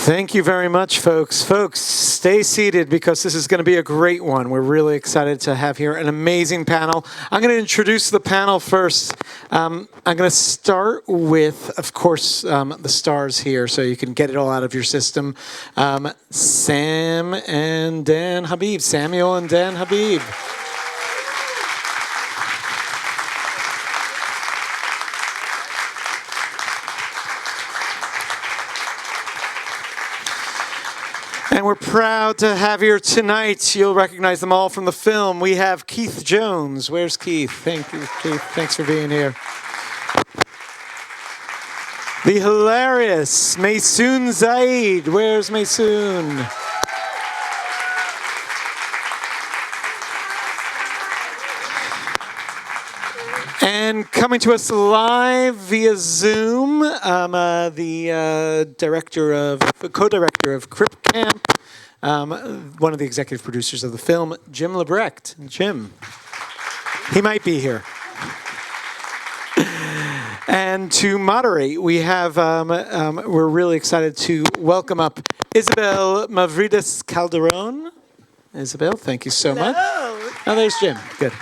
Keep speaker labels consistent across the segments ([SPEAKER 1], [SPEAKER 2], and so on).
[SPEAKER 1] Thank you very much, folks. Folks, stay seated because this is going to be a great one. We're really excited to have here an amazing panel. I'm going to introduce the panel first. I'm going to start with, of course, the stars here so you can get it all out of your system. Sam and Dan Habib. Samuel and Dan Habib. And we're proud to have here tonight. You'll recognize them all from the film. We have Keith Jones. Where's Keith? Thank you, Keith. Thanks for being here. The hilarious Maysoon Zayid. Where's Maysoon? And coming to us live via Zoom, the co-director of Crip Camp, one of the executive producers of the film, Jim LeBrecht. Jim, he might be here. And to moderate, we have, we're really excited to welcome up Isabel Mavrides-Calderón. Isabel, thank you so much. Oh, there's Jim. Good.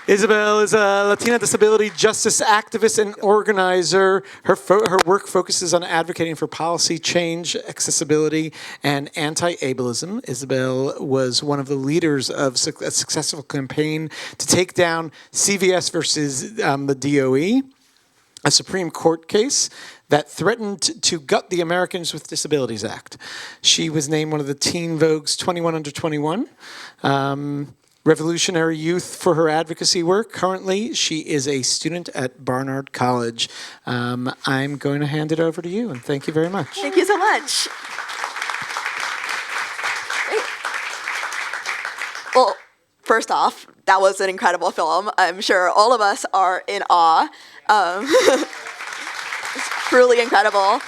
[SPEAKER 1] Isabel is a Latina disability justice activist and organizer. Her work focuses on advocating for policy change, accessibility, and anti-ableism. Isabel was one of the leaders of a successful campaign to take down CVS versus the DOE, a Supreme Court case that threatened to gut the Americans with Disabilities Act. She was named one of the Teen Vogue's 21 Under 21. Revolutionary youth for her advocacy work. Currently, she is a student at Barnard College. I'm going to hand it over to you, and thank you very much.
[SPEAKER 2] Thank you so much. Great. Well, first off, that was an incredible film. I'm sure all of us are in awe. It's truly incredible.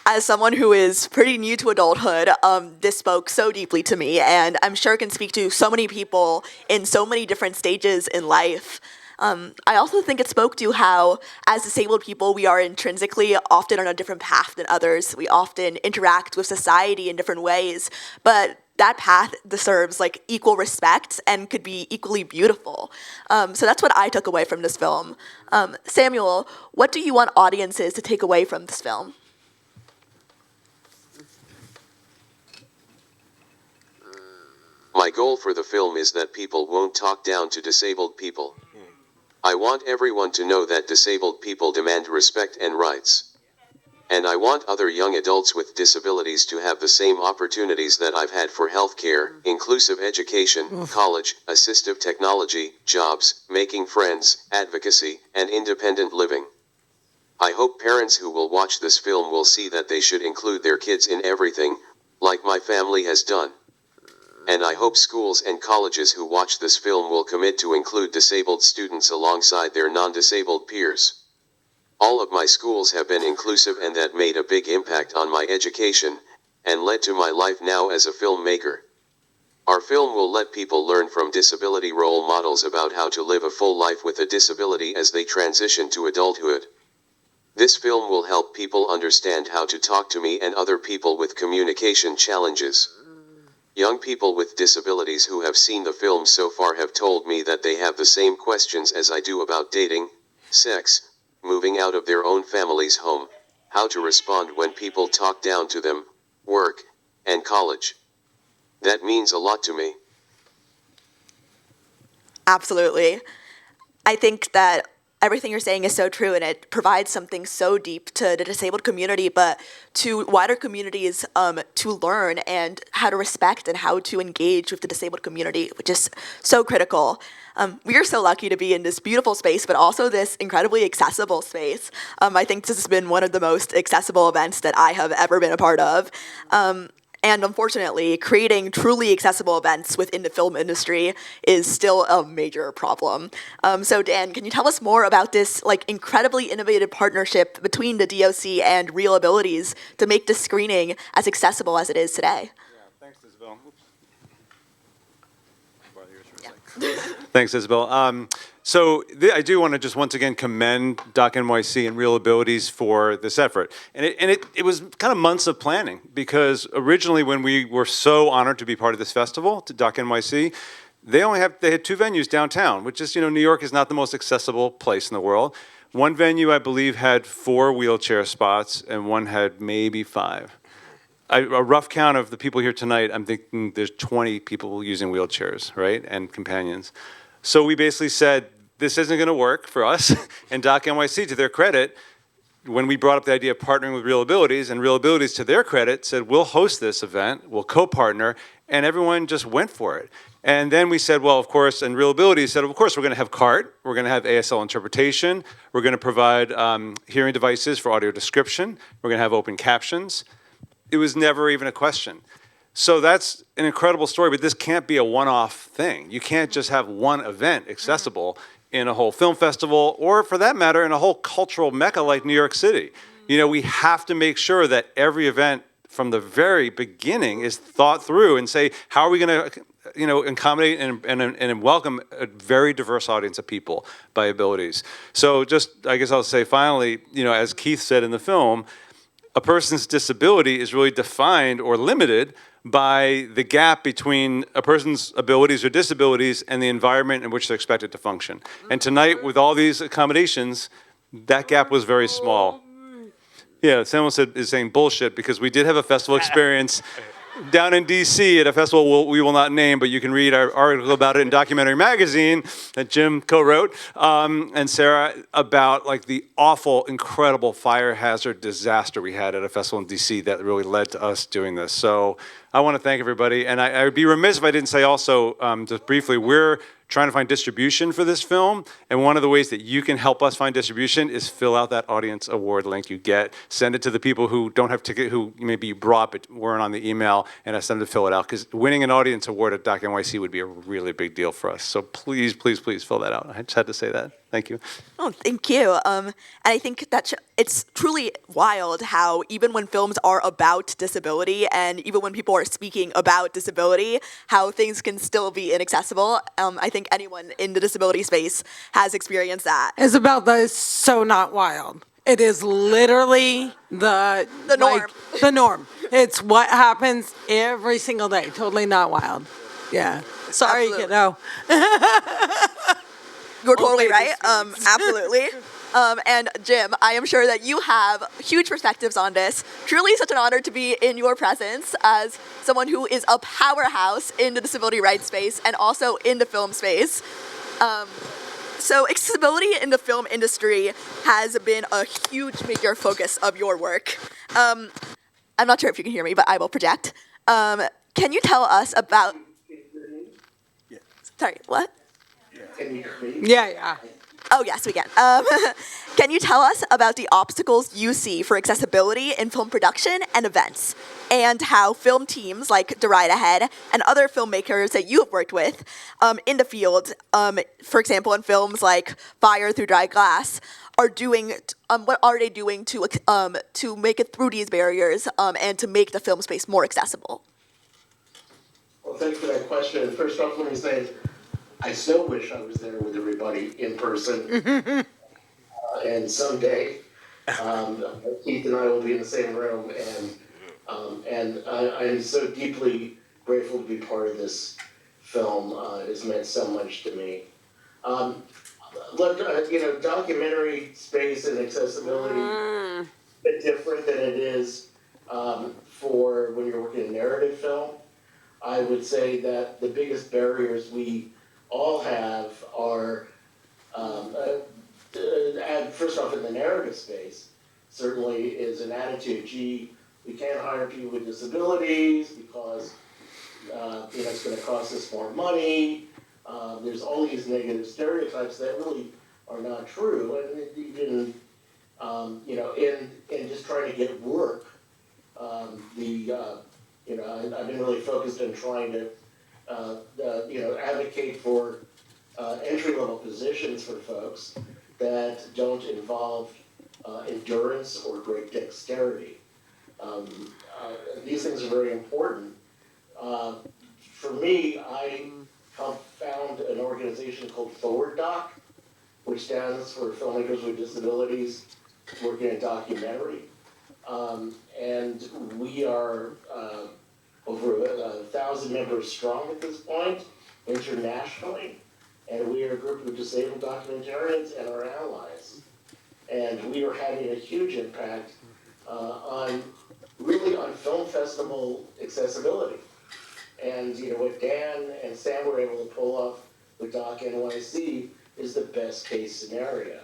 [SPEAKER 2] As someone who is pretty new to adulthood, this spoke so deeply to me, and I'm sure it can speak to so many people in so many different stages in life. I also think it spoke to how, as disabled people, we are intrinsically often on a different path than others. We often interact with society in different ways, but that path deserves equal respect and could be equally beautiful. So that's what I took away from this film. Samuel, what do you want audiences to take away from this film?
[SPEAKER 3] My goal for the film is that people won't talk down to disabled people. I want everyone to know that disabled people demand respect and rights. And I want other young adults with disabilities to have the same opportunities that I've had for healthcare, inclusive education, college, assistive technology, jobs, making friends, advocacy, and independent living. I hope parents who will watch this film will see that they should include their kids in everything, like my family has done. And I hope schools and colleges who watch this film will commit to include disabled students alongside their non-disabled peers. All of my schools have been inclusive, and that made a big impact on my education, and led to my life now as a filmmaker. Our film will let people learn from disability role models about how to live a full life with a disability as they transition to adulthood. This film will help people understand how to talk to me and other people with communication challenges. Young people with disabilities who have seen the film so far have told me that they have the same questions as I do about dating, sex, moving out of their own family's home, how to respond when people talk down to them, work, and college. That means a lot to me. Absolutely.
[SPEAKER 2] I think that everything you're saying is so true, and it provides something so deep to the disabled community, but to wider communities to learn and how to respect and how to engage with the disabled community, which is so critical. We are so lucky to be in this beautiful space, but also this incredibly accessible space. I think this has been one of the most accessible events that I have ever been a part of. And unfortunately, creating truly accessible events within the film industry is still a major problem. So Dan, can you tell us more about this incredibly innovative partnership between the DOC and ReelAbilities to make this screening as accessible as it is today?
[SPEAKER 4] Yeah, thanks, Isabel. Thanks, Isabel. So I do want to just once again commend DOC NYC and ReelAbilities for this effort. And it was kind of months of planning, because originally when we were so honored to be part of this festival, to DOC NYC, they had 2 venues downtown, which is, New York is not the most accessible place in the world. One venue, I believe, had 4 wheelchair spots, and one had maybe 5. A rough count of the people here tonight, I'm thinking there's 20 people using wheelchairs, right, and companions. So we basically said, this isn't going to work for us. And DOC NYC, to their credit, when we brought up the idea of partnering with ReelAbilities, and ReelAbilities, to their credit, said, we'll host this event, we'll co-partner, and everyone just went for it. And then we said, well, of course, and ReelAbilities said, of course, we're going to have CART, we're going to have ASL interpretation, we're going to provide hearing devices for audio description, we're going to have open captions. It was never even a question. So that's an incredible story, but this can't be a one-off thing. You can't just have one event accessible in a whole film festival, or for that matter, in a whole cultural mecca like New York City. We have to make sure that every event from the very beginning is thought through and say, how are we going to accommodate and welcome a very diverse audience of people by abilities. So just, I guess I'll say finally, as Keith said in the film, a person's disability is really defined or limited by the gap between a person's abilities or disabilities and the environment in which they're expected to function. And tonight, with all these accommodations, that gap was very small. Yeah, Samuel is saying bullshit, because we did have a festival experience down in D.C. at a festival we will not name, but you can read our article about it in Documentary Magazine that Jim co-wrote, and Sarah, about like the awful, incredible fire hazard disaster we had at a festival in D.C. that really led to us doing this. So I want to thank everybody, and I would be remiss if I didn't say also, just briefly, we're trying to find distribution for this film, and one of the ways that you can help us find distribution is fill out that audience award link you get, send it to the people who don't have ticket, who maybe you brought but weren't on the email, and ask them to fill it out, because winning an audience award at DOC NYC would be a really big deal for us. So please, please, please fill that out. I just had to say that. Thank you.
[SPEAKER 2] Oh, thank you. And I think that it's truly wild how even when films are about disability, and even when people are speaking about disability, how things can still be inaccessible. I think anyone in the disability space has experienced that.
[SPEAKER 5] Isabel, that is so not wild. It is literally the
[SPEAKER 2] norm.
[SPEAKER 5] The norm. It's what happens every single day. Totally not wild. Yeah. Sorry,
[SPEAKER 2] Absolutely.
[SPEAKER 5] kiddo.
[SPEAKER 2] You're totally right. Absolutely. And Jim, I am sure that you have huge perspectives on this. Truly such an honor to be in your presence as someone who is a powerhouse in the disability rights space and also in the film space. So accessibility in the film industry has been a huge major focus of your work. I'm not sure if you can hear me, but I will project. Can you tell us about... Sorry, what?
[SPEAKER 6] Can you hear me?
[SPEAKER 5] Yeah.
[SPEAKER 2] Oh, yes, we can. Can you tell us about the obstacles you see for accessibility in film production and events, and how film teams like the Ride Ahead and other filmmakers that you have worked with in the field, for example, in films like Fire Through Dry Glass, are doing, what are they doing to make it through these barriers and to make the film space more accessible?
[SPEAKER 6] Well, thanks for that question. First off, let me say, I so wish I was there with everybody in person. And someday, Keith and I will be in the same room, and I'm so deeply grateful to be part of this film. It's meant so much to me. Look, documentary space and accessibility is a bit different than it is for when you're working in narrative film. I would say that the biggest barriers we all have are, first off, in the narrative space, certainly is an attitude, gee, we can't hire people with disabilities because it's going to cost us more money. There's all these negative stereotypes that really are not true. And even, in just trying to get work, I've been really focused on trying to advocate for entry-level positions for folks that don't involve endurance or great dexterity. These things are very important. For me, I found an organization called Forward Doc, which stands for Filmmakers with Disabilities Working in Documentary. And we are over 1,000 members strong at this point, internationally. And we are a group of disabled documentarians and our allies. And we are having a huge impact on film festival accessibility. And what Dan and Sam were able to pull off with DOC NYC is the best case scenario.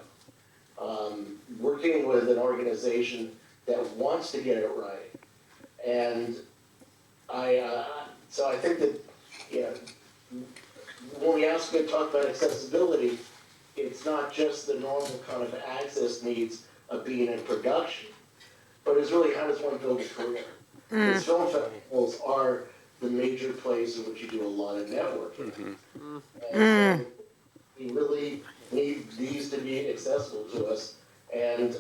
[SPEAKER 6] Working with an organization that wants to get it right. And so I think that, when we ask you to talk about accessibility, it's not just the normal kind of access needs of being in production, but it's really how does one build a career? Because film festivals are the major place in which you do a lot of networking. And so we really need these to be accessible to us and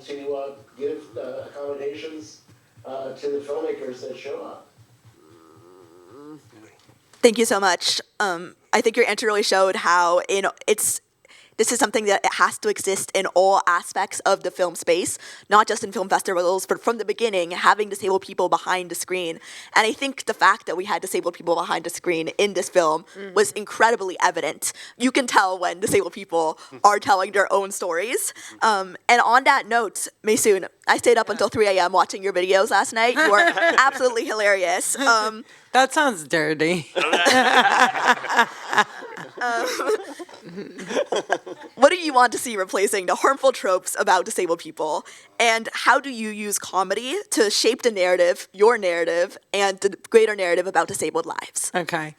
[SPEAKER 6] to give accommodations to the filmmakers that show up.
[SPEAKER 2] Thank you so much. I think your answer really showed how this is something that it has to exist in all aspects of the film space, not just in film festivals, but from the beginning, having disabled people behind the screen. And I think the fact that we had disabled people behind the screen in this film was incredibly evident. You can tell when disabled people are telling their own stories. And on that note, Maysoon, I stayed up until 3 a.m. watching your videos last night. You are absolutely hilarious.
[SPEAKER 5] That sounds dirty.
[SPEAKER 2] What do you want to see replacing the harmful tropes about disabled people? And how do you use comedy to shape the narrative, your narrative, and the greater narrative about disabled lives?
[SPEAKER 5] Okay.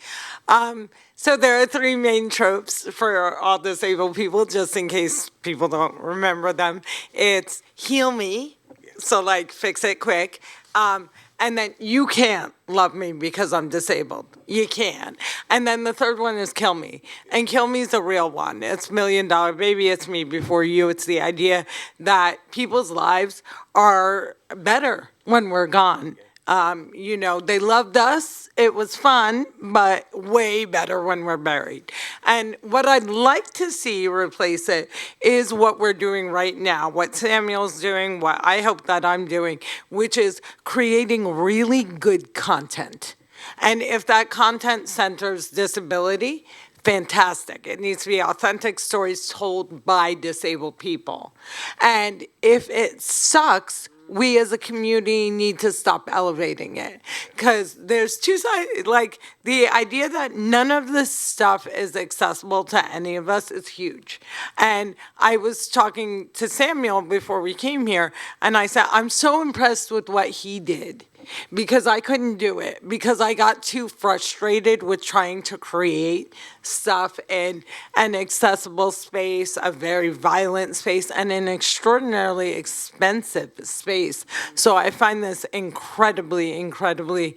[SPEAKER 5] So there are 3 main tropes for all disabled people, just in case people don't remember them. It's heal me, so like fix it quick. And then you can't love me because I'm disabled. You can't. And then the third one is kill me. And kill me is the real one. It's $1 Million Baby, it's me before you. It's the idea that people's lives are better when we're gone. They loved us, it was fun, but way better when we're buried. And what I'd like to see replace it is what we're doing right now, what Samuel's doing, what I hope that I'm doing, which is creating really good content. And if that content centers disability, fantastic. It needs to be authentic stories told by disabled people. And if it sucks, we as a community need to stop elevating it, because there's 2 sides. Like, the idea that none of this stuff is accessible to any of us is huge. And I was talking to Samuel before we came here, and I said, I'm so impressed with what he did, because I couldn't do it, because I got too frustrated with trying to create stuff in an accessible space, a very violent space, and an extraordinarily expensive space. So I find this incredibly, incredibly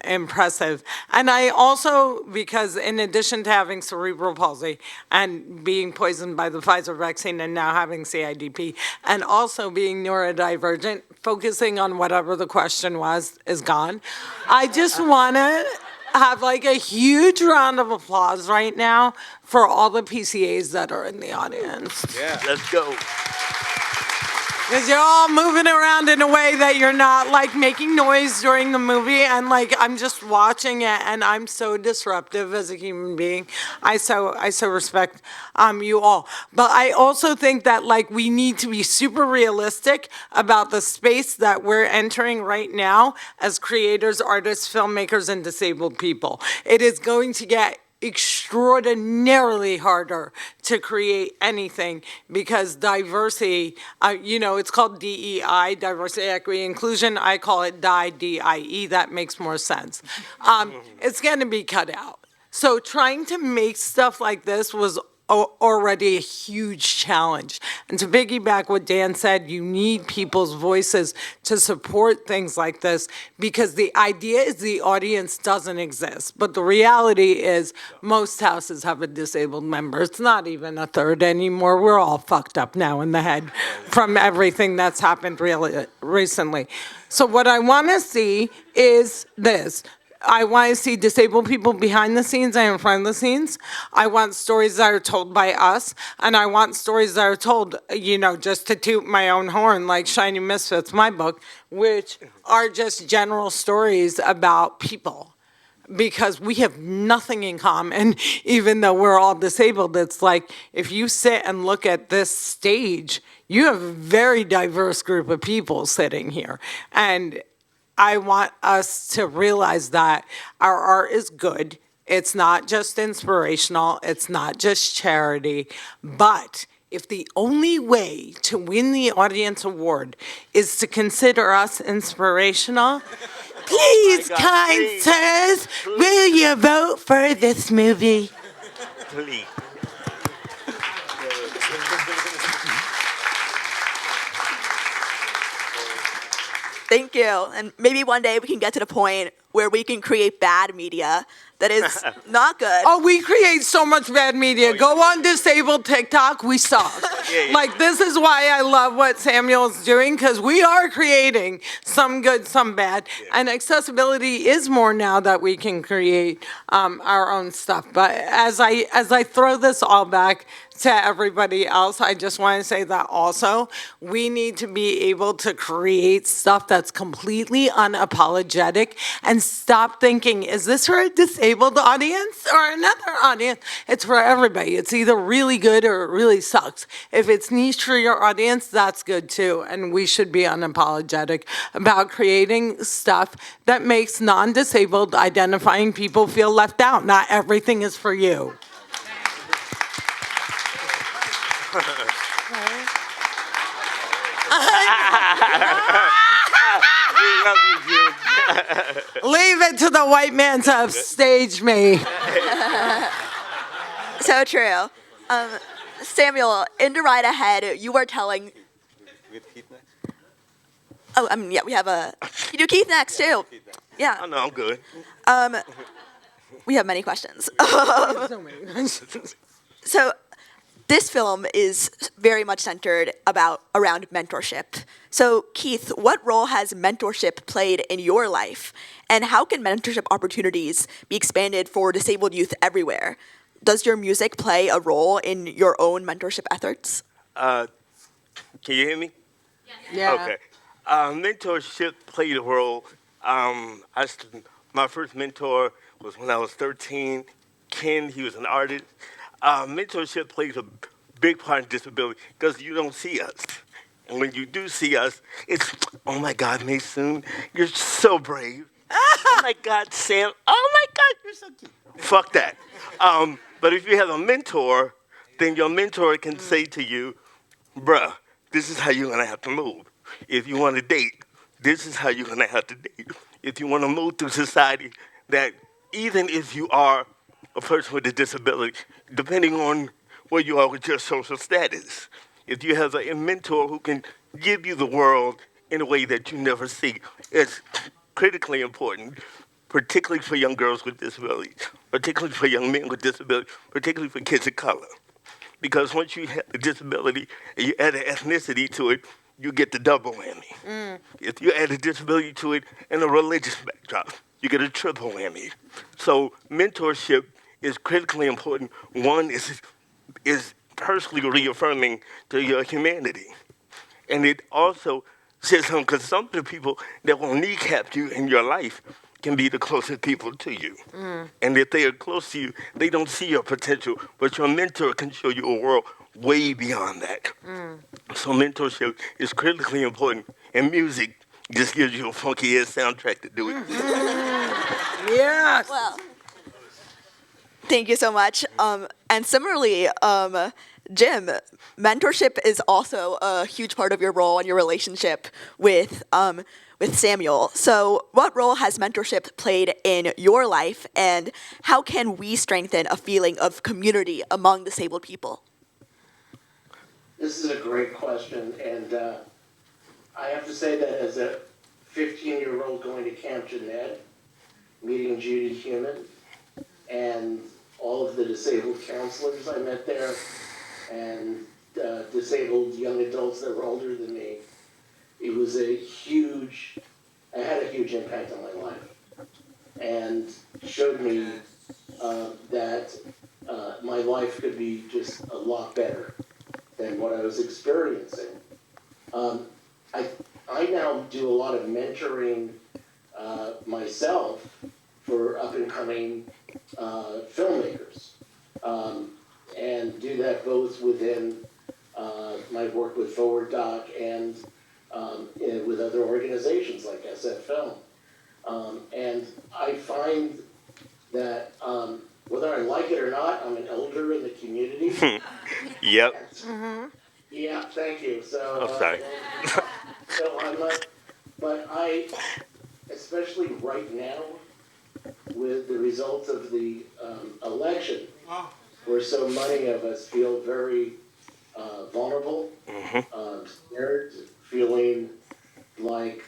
[SPEAKER 5] impressive. And I also, because in addition to having cerebral palsy and being poisoned by the Pfizer vaccine and now having CIDP, and also being neurodivergent, focusing on whatever the question was is gone. I just want to have like a huge round of applause right now for all the PCAs that are in the audience.
[SPEAKER 4] Yeah.
[SPEAKER 7] Let's go.
[SPEAKER 5] Because you're all moving around in a way that you're not like making noise during the movie, and like I'm just watching it, and I'm so disruptive as a human being. I so respect you all. But I also think that like we need to be super realistic about the space that we're entering right now as creators, artists, filmmakers, and disabled people. It is going to get extraordinarily harder to create anything because diversity, it's called DEI, diversity, equity, inclusion. I call it DIE. That makes more sense. It's going to be cut out. So trying to make stuff like this was already a huge challenge. And to piggyback what Dan said, you need people's voices to support things like this, because the idea is the audience doesn't exist. But the reality is most houses have a disabled member. It's not even a third anymore. We're all fucked up now in the head from everything that's happened really recently. So what I want to see is this. I want to see disabled people behind the scenes and in front of the scenes. I want stories that are told by us, and I want stories that are told, just to toot my own horn, like Shiny Misfits, my book, which are just general stories about people. Because we have nothing in common, even though we're all disabled. It's like, if you sit and look at this stage, you have a very diverse group of people sitting here. And I want us to realize that our art is good. It's not just inspirational. It's not just charity. But if the only way to win the audience award is to consider us inspirational, please, kind sirs, will you vote for this movie?
[SPEAKER 7] Please.
[SPEAKER 2] Thank you. And maybe one day we can get to the point where we can create bad media that is not good.
[SPEAKER 5] Oh, we create so much bad media. Go on disabled TikTok, we suck.
[SPEAKER 7] Yeah.
[SPEAKER 5] Like, this is why I love what Samuel's doing, because we are creating some good, some bad. Yeah. And accessibility is more now that we can create our own stuff. But as I throw this all back to everybody else, I just want to say that also we need to be able to create stuff that's completely unapologetic and stop thinking, is this for a disabled audience or another audience? It's for everybody. It's either really good or it really sucks. If it's niche for your audience, that's good too. And we should be unapologetic about creating stuff that makes non-disabled identifying people feel left out. Not everything is for you. Leave it to the white man to upstage me.
[SPEAKER 2] So true. Samuel, in the Ride Ahead, you were telling... Oh, yeah, we have a... You do Keith next, too. Yeah.
[SPEAKER 7] Oh, no, I'm good.
[SPEAKER 2] We have many questions. So this film is very much centered around mentorship. So Keith, what role has mentorship played in your life? And how can mentorship opportunities be expanded for disabled youth everywhere? Does your music play a role in your own mentorship efforts?
[SPEAKER 7] Can you hear me?
[SPEAKER 5] Yeah.
[SPEAKER 7] Okay. Mentorship played a role. My first mentor was when I was 13. Ken, he was an artist. Mentorship plays a big part in disability because you don't see us. And when you do see us, it's, oh my God, Maysoon, you're so brave. Oh my God, Sam, oh my God, you're so cute. Fuck that. But if you have a mentor, then your mentor can say to you, bruh, this is how you're gonna have to move. If you want to date, this is how you're gonna have to date. If you want to move through society, that even if you are a person with a disability, depending on where you are with your social status, if you have a mentor who can give you the world in a way that you never see, it's critically important, particularly for young girls with disabilities, particularly for young men with disabilities, particularly for kids of color. Because once you have a disability and you add an ethnicity to it, you get the double whammy. If you add a disability to it and a religious backdrop, you get a triple whammy. So mentorship is critically important. One is personally reaffirming to your humanity. And it also says something, because some of the people that will kneecap you in your life can be the closest people to you. And if they are close to you, they don't see your potential, but your mentor can show you a world way beyond that. So mentorship is critically important, and music just gives you a funky-ass soundtrack to do it.
[SPEAKER 5] Yes.
[SPEAKER 2] Well, thank you so much. And similarly, Jim, mentorship is also a huge part of your role and your relationship with Samuel. So what role has mentorship played in your life, and how can we strengthen a feeling of community among disabled people?
[SPEAKER 6] This is a great question, and I have to say that as a 15-year-old going to Camp Jeanette, meeting Judy Human, and all of the disabled counselors I met there, and disabled young adults that were older than me, it was I had a huge impact on my life. and showed me that my life could be just a lot better than what I was experiencing. I now do a lot of mentoring myself for up-and-coming filmmakers, and do that both within my work with Forward Doc and with other organizations like SF Film. And I find that whether I like it or not, I'm an elder in the community.
[SPEAKER 7] Yep.
[SPEAKER 6] Yeah, thank you. So,
[SPEAKER 7] I'm sorry.
[SPEAKER 6] so I'm not, but I, especially right now, with the results of the election, where so many of us feel very vulnerable, scared, feeling like,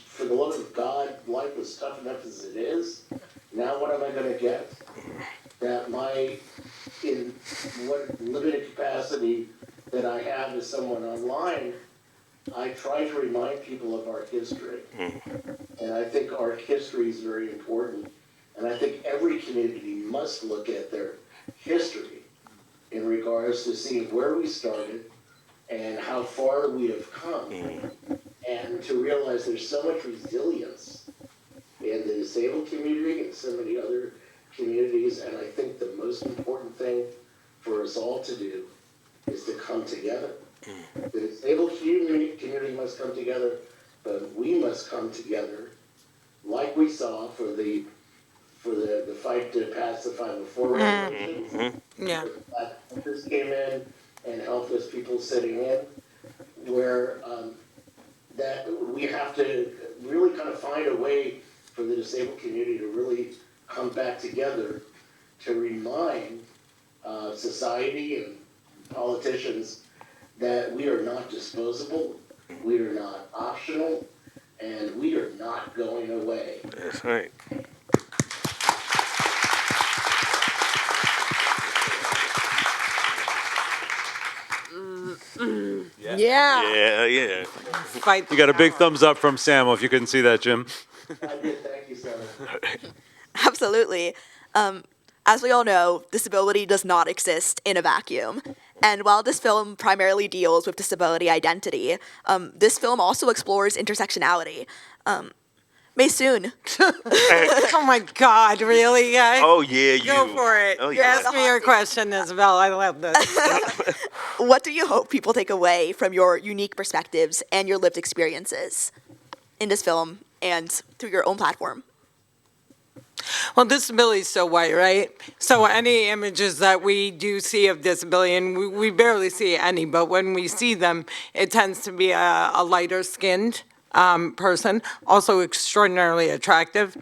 [SPEAKER 6] for the love of God, life is tough enough as it is. Now what am I going to get? That in what limited capacity that I have as someone online, I try to remind people of our history. And I think our history is very important. And I think every community must look at their history in regards to seeing where we started and how far we have come. And to realize there's so much resilience in the disabled community and so many other communities. And I think the most important thing for us all to do is to come together. The disabled community must come together, but we must come together like we saw for the fight to pass the 504 resolutions.
[SPEAKER 5] Yeah.
[SPEAKER 6] This came in and helped us people sitting in, where that we have to really kind of find a way for the disabled community to really come back together to remind society and politicians that we are not disposable, we are not optional, and we are not going away.
[SPEAKER 7] That's right.
[SPEAKER 5] Yeah.
[SPEAKER 7] Yeah.
[SPEAKER 5] Fight.
[SPEAKER 4] You got a big thumbs up from Samuel, if you couldn't see that, Jim.
[SPEAKER 6] I did, thank you, Sarah.
[SPEAKER 2] Absolutely. As we all know, disability does not exist in a vacuum. And while this film primarily deals with disability identity, this film also explores intersectionality. Maysoon.
[SPEAKER 5] Oh my God, really, guys?
[SPEAKER 7] Oh yeah, you.
[SPEAKER 5] Go for it.
[SPEAKER 7] Oh yeah.
[SPEAKER 5] Ask me your question, Isabel. I love this.
[SPEAKER 2] What do you hope people take away from your unique perspectives and your lived experiences in this film and through your own platform?
[SPEAKER 5] Well, disability is so white, right? So any images that we do see of disability, and we barely see any, but when we see them, it tends to be a lighter skinned person, also extraordinarily attractive,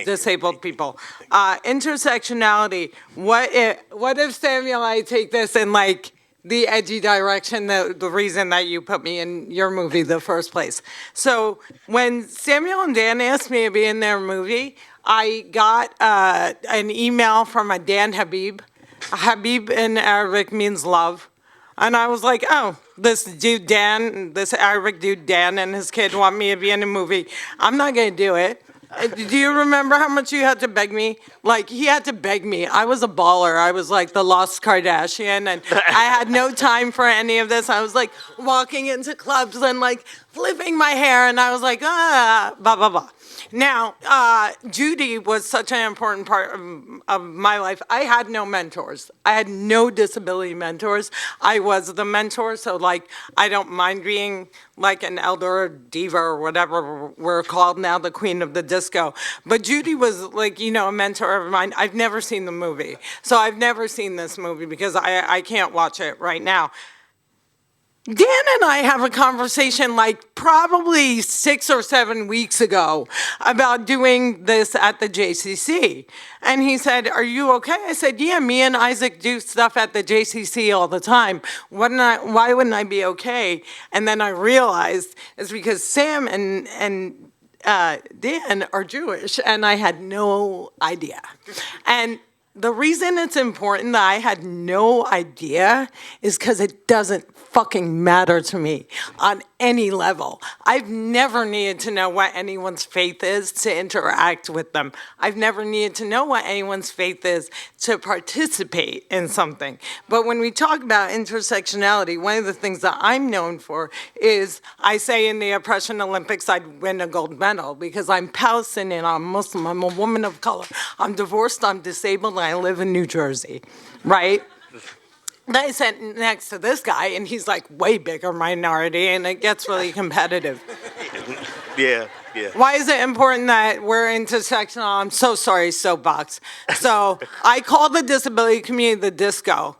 [SPEAKER 5] disabled people. Intersectionality, what if, Samuel, I take this in like the edgy direction, the reason that you put me in your movie in the first place. So when Samuel and Dan asked me to be in their movie, I got an email from a Dan Habib. Habib in Arabic means love. And I was like, oh, this Arabic dude Dan and his kid want me to be in a movie. I'm not going to do it. Do you remember how much you had to beg me? Like, he had to beg me. I was a baller. I was like the lost Kardashian, and I had no time for any of this. I was like walking into clubs and like flipping my hair, and I was like, blah, blah, blah. Now, Judy was such an important part of my life. I had no mentors. I had no disability mentors. I was the mentor, so like I don't mind being like an elder or diva or whatever we're called now, the queen of the disco. But Judy was like, a mentor of mine. I've never seen the movie. So I've never seen this movie because I can't watch it right now. Dan and I have a conversation like probably 6 or 7 weeks ago about doing this at the JCC. And he said, are you okay? I said, yeah, me and Isaac do stuff at the JCC all the time. Why wouldn't I be okay? And then I realized it's because Sam and Dan are Jewish, and I had no idea. And the reason it's important that I had no idea is because it doesn't fucking matter to me on any level. I've never needed to know what anyone's faith is to interact with them. I've never needed to know what anyone's faith is to participate in something. But when we talk about intersectionality, one of the things that I'm known for is I say in the Oppression Olympics I'd win a gold medal because I'm Palestinian, I'm Muslim, I'm a woman of color, I'm divorced, I'm disabled, and I live in New Jersey, right? Then I sat next to this guy, and he's like way bigger minority, and it gets really competitive.
[SPEAKER 7] Yeah.
[SPEAKER 5] Why is it important that we're intersectional? I'm so sorry, soapbox. So I call the disability community the DISCO.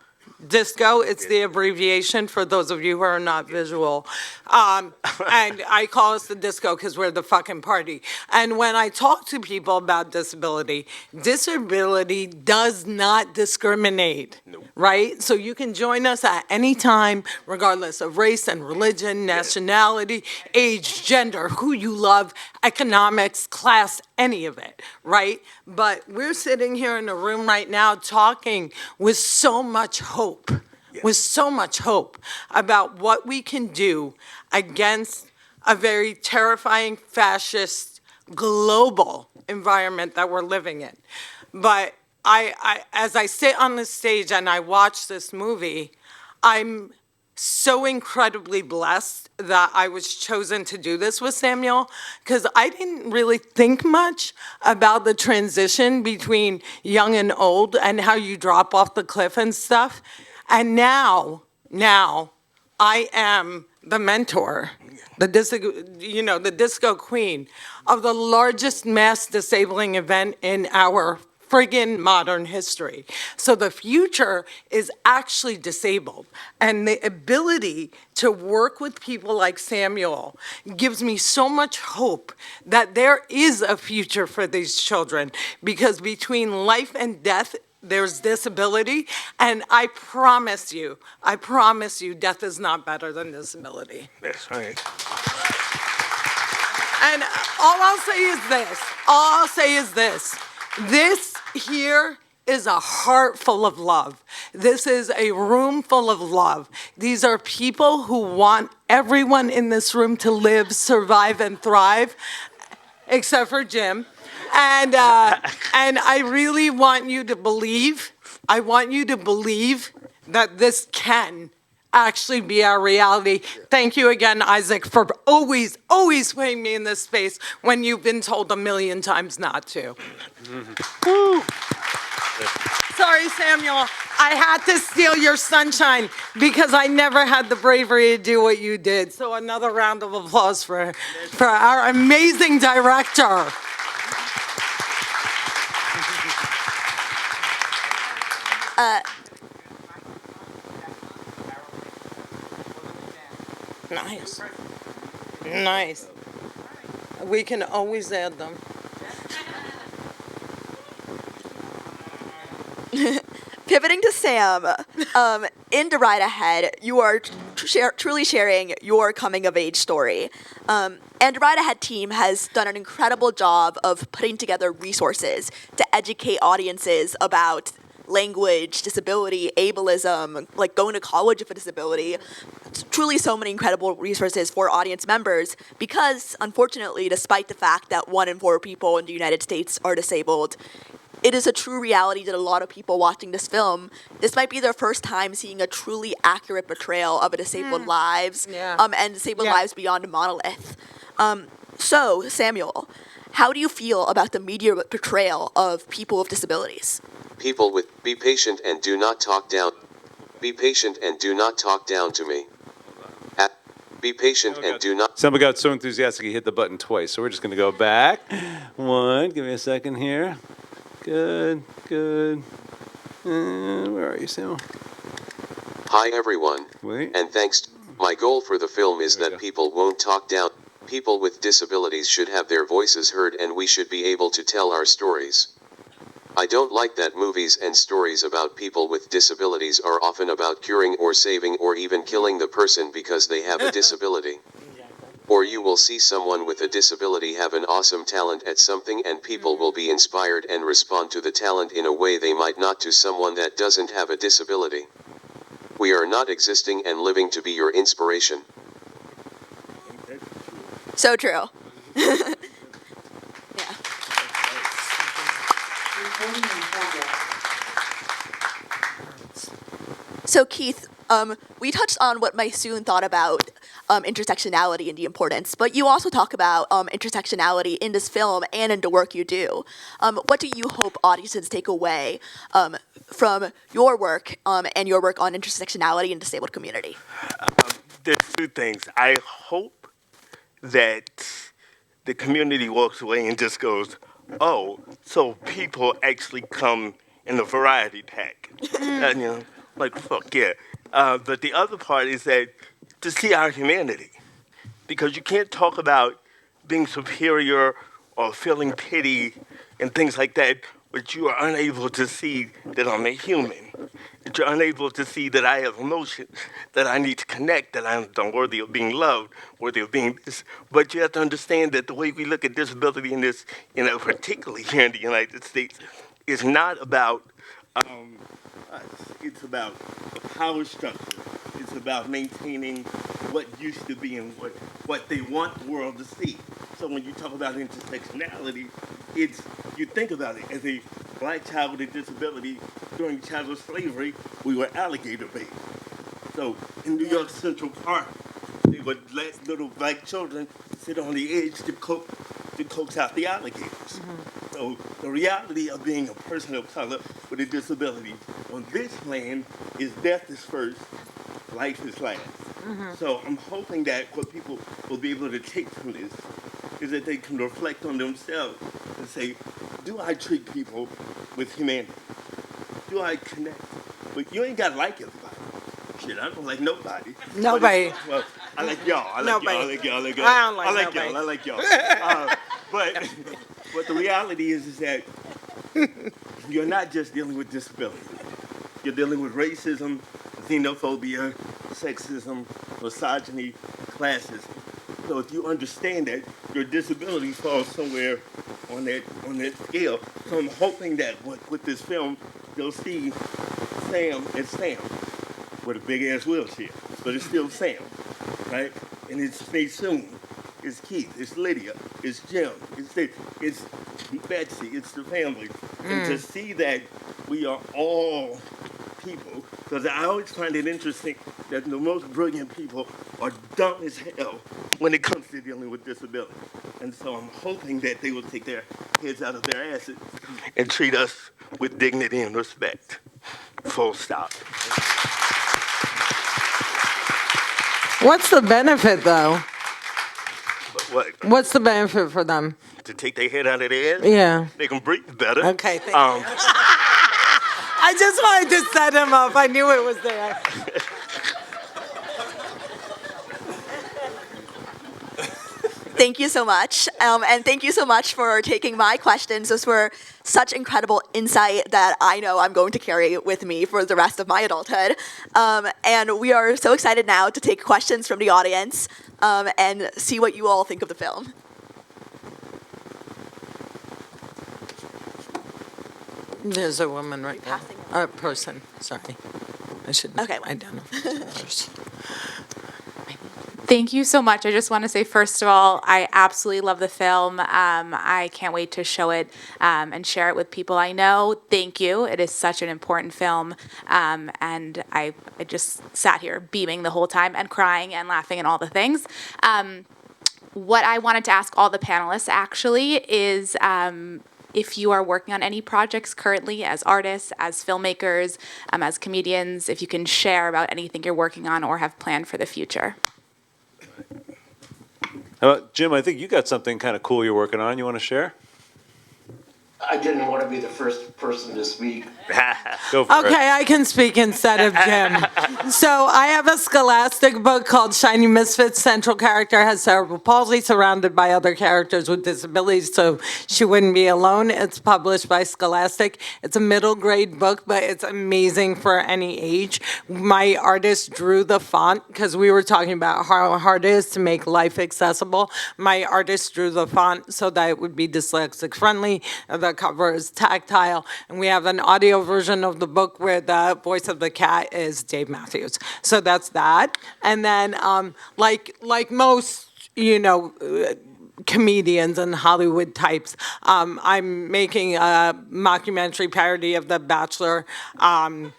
[SPEAKER 5] DISCO, it's the abbreviation for those of you who are not visual. And I call us the DISCO because we're the fucking party. And when I talk to people about disability, disability does not discriminate, right? So you can join us at any time, regardless of race and religion, nationality, age, gender, who you love, economics, class, any of it, right? But we're sitting here in a room right now talking with so much hope, about what we can do against a very terrifying fascist global environment that we're living in. But as I sit on the stage and I watch this movie, I'm so incredibly blessed that I was chosen to do this with Samuel, because I didn't really think much about the transition between young and old and how you drop off the cliff and stuff. And now I am the mentor, the disco queen of the largest mass disabling event in our friggin' modern history. So the future is actually disabled. And the ability to work with people like Samuel gives me so much hope that there is a future for these children, because between life and death, there's disability. And I promise you, death is not better than disability.
[SPEAKER 7] That's right.
[SPEAKER 5] And all I'll say is this. This here is a heart full of love. This is a room full of love. These are people who want everyone in this room to live, survive, and thrive, except for Jim. And I really want you to believe, that this can actually be our reality. Thank you again, Isaac, for always putting me in this space when you've been told a million times not to. Sorry, Samuel. I had to steal your sunshine because I never had the bravery to do what you did. So another round of applause for our amazing director. Nice. We can always add them.
[SPEAKER 2] Pivoting to Sam, in the Ride Ahead, you are truly sharing your coming-of-age story. And the Ride Ahead team has done an incredible job of putting together resources to educate audiences about language, disability, ableism, like going to college with a disability. It's truly so many incredible resources for audience members because, unfortunately, despite the fact that 1 in 4 people in the United States are disabled, it is a true reality that a lot of people watching this film, this might be their first time seeing a truly accurate portrayal of a disabled lives and disabled lives beyond a monolith. So, Samuel, how do you feel about the media portrayal of people with disabilities?
[SPEAKER 3] People with, be patient and do not talk down. Be patient and do not talk down to me. Be patient and do not.
[SPEAKER 4] Somebody got so enthusiastic he hit the button twice, so we're just going to go back. One, give me a second here. Good. Where are you, Sam?
[SPEAKER 3] Hi everyone.
[SPEAKER 4] Wait.
[SPEAKER 3] And thanks. My goal for the film is that people won't talk down. People with disabilities should have their voices heard and we should be able to tell our stories. I don't like that movies and stories about people with disabilities are often about curing or saving or even killing the person because they have a disability. Or you will see someone with a disability have an awesome talent at something and people will be inspired and respond to the talent in a way they might not to someone that doesn't have a disability. We are not existing and living to be your inspiration.
[SPEAKER 2] So true. Yeah. So Keith, we touched on what Maysoon thought about intersectionality and the importance, but you also talk about intersectionality in this film and in the work you do. What do you hope audiences take away from your work and your work on intersectionality in the disabled community?
[SPEAKER 7] There's two things. I hope that the community walks away and just goes, oh, so people actually come in a variety pack. And, you know, like, fuck yeah. But the other part is that to see our humanity. Because you can't talk about being superior or feeling pity and things like that, but you are unable to see that I'm a human. That you're unable to see that I have emotions, that I need to connect, that I'm worthy of being loved, worthy of being this. But you have to understand that the way we look at disability in this, you know, particularly here in the United States, is not about us. It's about the power structure. It's about maintaining what used to be and what they want the world to see. So when you talk about intersectionality, it's, you think about it, as a black child with a disability during chattel slavery, we were alligator bait. So in New York Central Park, they would let little black children sit on the edge to coax out the alligators. Mm-hmm. So the reality of being a person of color with a disability on this land is death is first, life is last. Mm-hmm. So I'm hoping that what people will be able to take from this is that they can reflect on themselves and say, do I treat people with humanity? Do I connect? But you ain't got to like everybody. Shit, I don't like nobody.
[SPEAKER 5] Nobody.
[SPEAKER 7] Well, I like y'all. I like y'all. I like y'all. But the reality is that you're not just dealing with disability. You're dealing with racism, xenophobia, sexism, misogyny, classism. So if you understand that, your disability falls somewhere on that scale. So I'm hoping that with this film, you'll see Sam as Sam with a big-ass wheelchair, but it's still Sam, right? And it's Maysoon, it's Keith, it's Lydia, it's Jim, it's Betsy, it's the family. And to see that we are all people, because I always find it interesting that the most brilliant people are dumb as hell when it comes to dealing with disability. And so I'm hoping that they will take their heads out of their asses and treat us with dignity and respect. Full stop.
[SPEAKER 5] What's the benefit, though?
[SPEAKER 7] But what?
[SPEAKER 5] What's the benefit for them?
[SPEAKER 7] To take their head out of their ass?
[SPEAKER 5] Yeah.
[SPEAKER 7] They can breathe better.
[SPEAKER 5] Okay, thank you. I just wanted to set him up. I knew it was there.
[SPEAKER 2] Thank you so much. And thank you so much for taking my questions. Those were such incredible insight that I know I'm going to carry with me for the rest of my adulthood. And we are so excited now to take questions from the audience and see what you all think of the film.
[SPEAKER 5] There's a woman right there. A person, sorry. I should
[SPEAKER 2] Okay.
[SPEAKER 5] identify first.
[SPEAKER 8] Thank you so much. I just want to say, first of all, I absolutely love the film. I can't wait to show it and share it with people I know. Thank you. It is such an important film. And I just sat here beaming the whole time and crying and laughing and all the things. What I wanted to ask all the panelists, actually, is if you are working on any projects currently as artists, as filmmakers, as comedians, if you can share about anything you're working on or have planned for the future.
[SPEAKER 4] How about, Jim, I think you got something kind of cool you're working on. You want to share?
[SPEAKER 6] I didn't want to be the first person to speak.
[SPEAKER 4] Go for it.
[SPEAKER 5] Okay, I can speak instead of Jim. So I have a Scholastic book called Shiny Misfits. Central character has cerebral palsy, surrounded by other characters with disabilities, so she wouldn't be alone. It's published by Scholastic. It's a middle grade book, but it's amazing for any age. My artist drew the font, because we were talking about how hard it is to make life accessible. My artist drew the font so that it would be dyslexic friendly. The cover is tactile, and we have an audio version of the book where the voice of the cat is Dave Matthews. So that's that. And then, like most comedians and Hollywood types. I'm making a mockumentary parody of The Bachelor. I'm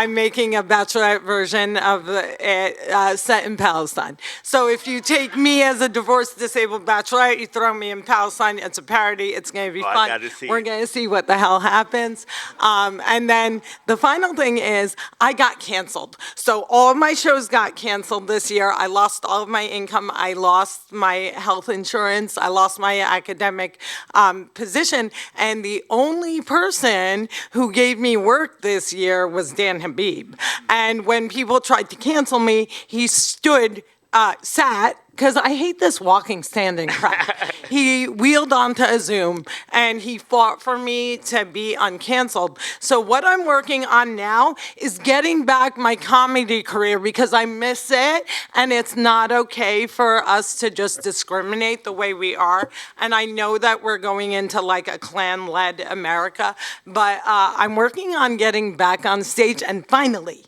[SPEAKER 5] making a Bachelorette version of it set in Palestine. So if you take me as a divorced, disabled Bachelorette, you throw me in Palestine, it's a parody, it's going to be fun. We're going to see what the hell happens. And then the final thing is I got canceled. So all of my shows got canceled this year. I lost all of my income. I lost my health insurance. I lost my academic position. And the only person who gave me work this year was Dan Habib. And when people tried to cancel me, he sat, because I hate this walking, standing crap. He wheeled onto a Zoom and he fought for me to be uncanceled. So what I'm working on now is getting back my comedy career because I miss it, and it's not okay for us to just discriminate the way we are. And I know that we're going into like a Klan-led America, but I'm working on getting back on stage. And finally,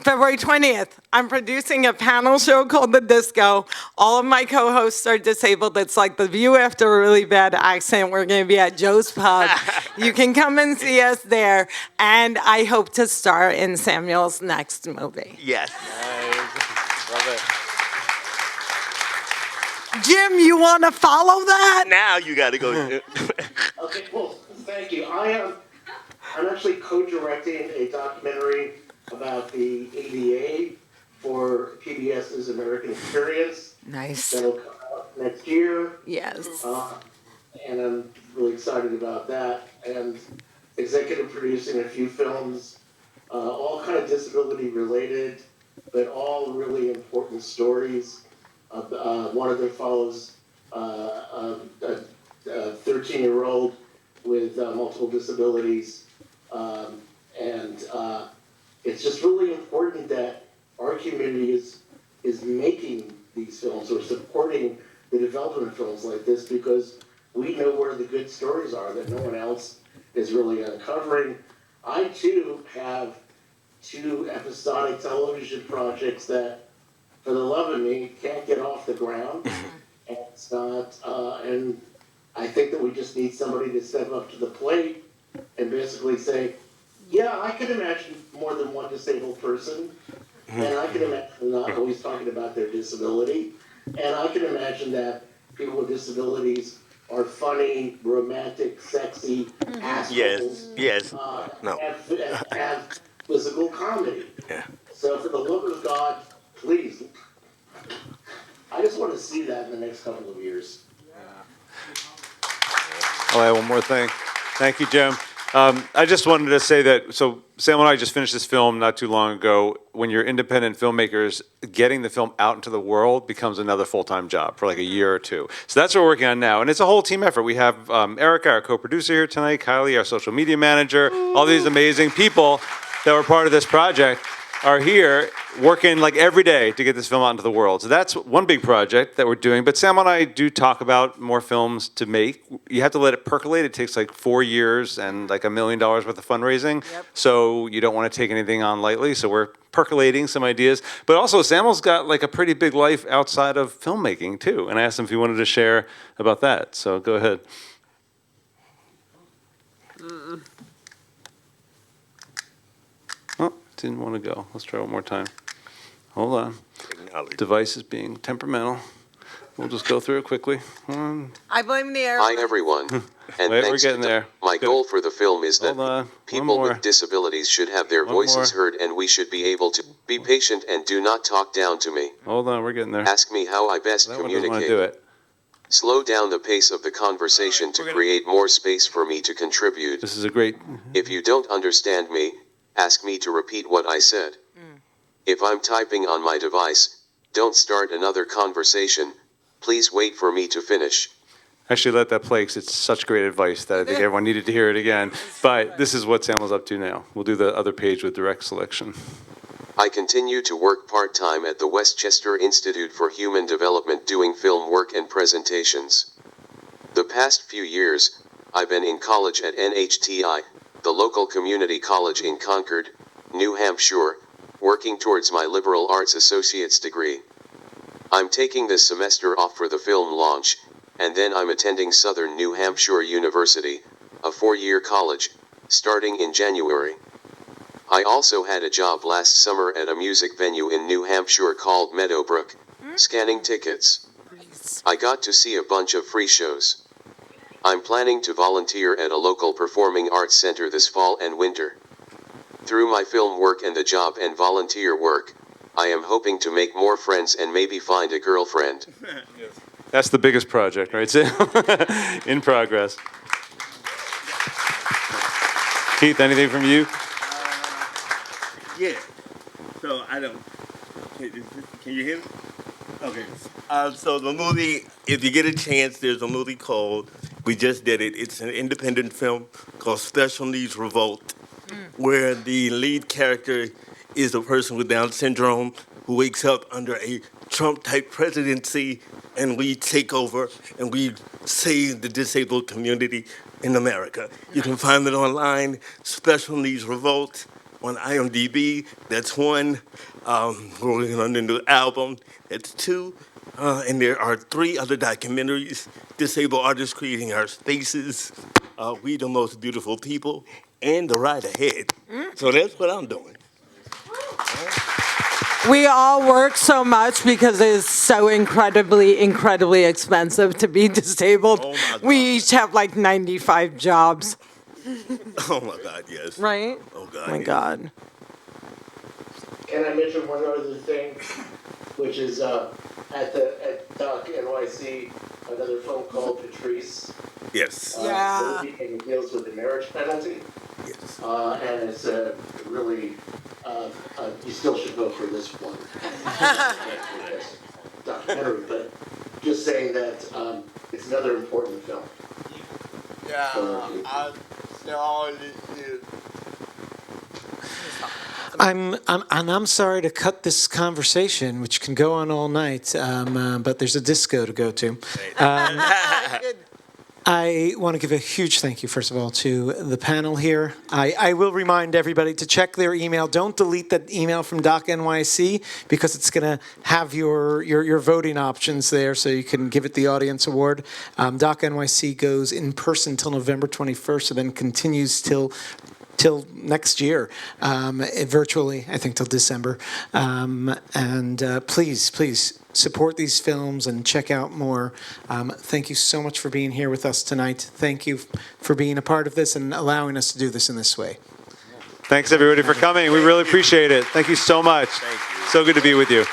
[SPEAKER 5] February 20th, I'm producing a panel show called The Disco. All of my co-hosts are disabled. It's like The View after a really bad accent. We're going to be at Joe's Pub. You can come and see us there. And I hope to star in Samuel's next movie.
[SPEAKER 7] Yes.
[SPEAKER 4] Nice. Love it.
[SPEAKER 5] Jim, you want to follow that?
[SPEAKER 7] Now you got to go.
[SPEAKER 6] Okay, well, thank you. I'm actually co-directing a documentary about the ADA for PBS's American Experience.
[SPEAKER 5] Nice.
[SPEAKER 6] That'll come out next year.
[SPEAKER 5] Yes.
[SPEAKER 6] And I'm really excited about that. And executive producing a few films, all kind of disability related, but all really important stories. One of them follows a 13-year-old with multiple disabilities. It's just really important that our community is making these films or supporting the development of films like this, because we know where the good stories are that no one else is really uncovering. I, too, have 2 episodic television projects that, for the love of me, can't get off the ground. And it's not, and I think that we just need somebody to step up to the plate and basically say, yeah, I can imagine more than one disabled person, and I can imagine not always talking about their disability, and I can imagine that people with disabilities are funny, romantic, sexy, assholes.
[SPEAKER 7] Yes. No.
[SPEAKER 6] Have physical comedy.
[SPEAKER 7] Yeah.
[SPEAKER 6] So for the love of God, please, I just want to see that in the next couple of years.
[SPEAKER 4] I'll add one more thing. Thank you, Jim. I just wanted to say that, so Sam and I just finished this film not too long ago. When you're independent filmmakers, getting the film out into the world becomes another full-time job for like a year or two. So that's what we're working on now. And it's a whole team effort. We have Erica, our co-producer here tonight, Kylie, our social media manager, all these amazing people that were part of this project are here working like every day to get this film out into the world. So that's one big project that we're doing. But Sam and I do talk about more films to make. You have to let it percolate. It takes like 4 years and like $1 million worth of fundraising. Yep. So you don't want to take anything on lightly. So we're percolating some ideas. But also Samuel's got like a pretty big life outside of filmmaking too. And I asked him if he wanted to share about that. So go ahead. Didn't want to go. Let's try one more time. Hold on. Device is being temperamental. We'll just go through it quickly.
[SPEAKER 5] I blame the air.
[SPEAKER 3] Hi, everyone. And
[SPEAKER 4] Wait, we're
[SPEAKER 3] thanks
[SPEAKER 4] getting
[SPEAKER 3] to
[SPEAKER 4] there.
[SPEAKER 3] my goal for the film is
[SPEAKER 4] Hold on.
[SPEAKER 3] that people with disabilities should have their voices heard, and we should be able to be patient and do not talk down to me.
[SPEAKER 4] Hold on, we're getting there.
[SPEAKER 3] Ask me how I best
[SPEAKER 4] That one doesn't want to
[SPEAKER 3] communicate.
[SPEAKER 4] do it.
[SPEAKER 3] Slow down the pace of the conversation to create more space for me to contribute.
[SPEAKER 4] This is a great...
[SPEAKER 3] If you don't understand me, ask me to repeat what I said. If I'm typing on my device, don't start another conversation. Please wait for me to finish.
[SPEAKER 4] Actually, let that play because it's such great advice that I think everyone needed to hear it again. But this is what Samuel's up to now. We'll do the other page with direct selection.
[SPEAKER 3] I continue to work part-time at the Westchester Institute for Human Development doing film work and presentations. The past few years, I've been in college at NHTI, the local community college in Concord, New Hampshire, working towards my liberal arts associate's degree. I'm taking this semester off for the film launch, and then I'm attending Southern New Hampshire University, a 4-year college, starting in January. I also had a job last summer at a music venue in New Hampshire called Meadowbrook, scanning tickets. I got to see a bunch of free shows. I'm planning to volunteer at a local performing arts center this fall and winter. Through my film work and the job and volunteer work, I am hoping to make more friends and maybe find a girlfriend.
[SPEAKER 4] That's the biggest project, right? In progress. Keith, anything from you?
[SPEAKER 7] Yeah. So I don't. Can you hear me? Okay. So the movie, if you get a chance, there's a movie called, we just did it. It's an independent film called Special Needs Revolt, where the lead character is a person with Down syndrome who wakes up under a Trump-type presidency, and we take over and we save the disabled community in America. You can find it online, Special Needs Revolt, on IMDb. That's 1. We're working on the new album. That's 2. And there are 3 other documentaries, Disabled Artists Creating Our Spaces, We the Most Beautiful People, and The Ride Ahead. So that's what I'm doing.
[SPEAKER 5] We all work so much because it is so incredibly expensive to be disabled.
[SPEAKER 7] Oh my God.
[SPEAKER 5] We each have like 95 jobs.
[SPEAKER 7] Oh my God, yes.
[SPEAKER 5] Right?
[SPEAKER 7] Oh God.
[SPEAKER 5] Oh my
[SPEAKER 7] yes.
[SPEAKER 5] God.
[SPEAKER 6] Can I mention one other thing, which is at DOC NYC, another film called Patrice.
[SPEAKER 7] Yes.
[SPEAKER 5] Yeah.
[SPEAKER 6] The movie, and it deals with the marriage penalty.
[SPEAKER 7] Yes.
[SPEAKER 6] And it's a really, you still should vote for this one. Documentary, but just saying that it's another important film.
[SPEAKER 7] Yeah,
[SPEAKER 1] I'm sorry to cut this conversation, which can go on all night, but there's a disco to go to. I want to give a huge thank you, first of all, to the panel here. I will remind everybody to check their email. Don't delete that email from DOC NYC because it's going to have your voting options there so you can give it the Audience Award. DOC NYC goes in person till November 21st and then continues till next year, virtually, I think till December. Please support these films and check out more. Thank you so much for being here with us tonight. Thank you for being a part of this and allowing us to do this in this way.
[SPEAKER 4] Thanks, everybody, for coming. We really appreciate it. Thank you so much.
[SPEAKER 7] Thank you.
[SPEAKER 4] So good to be with you.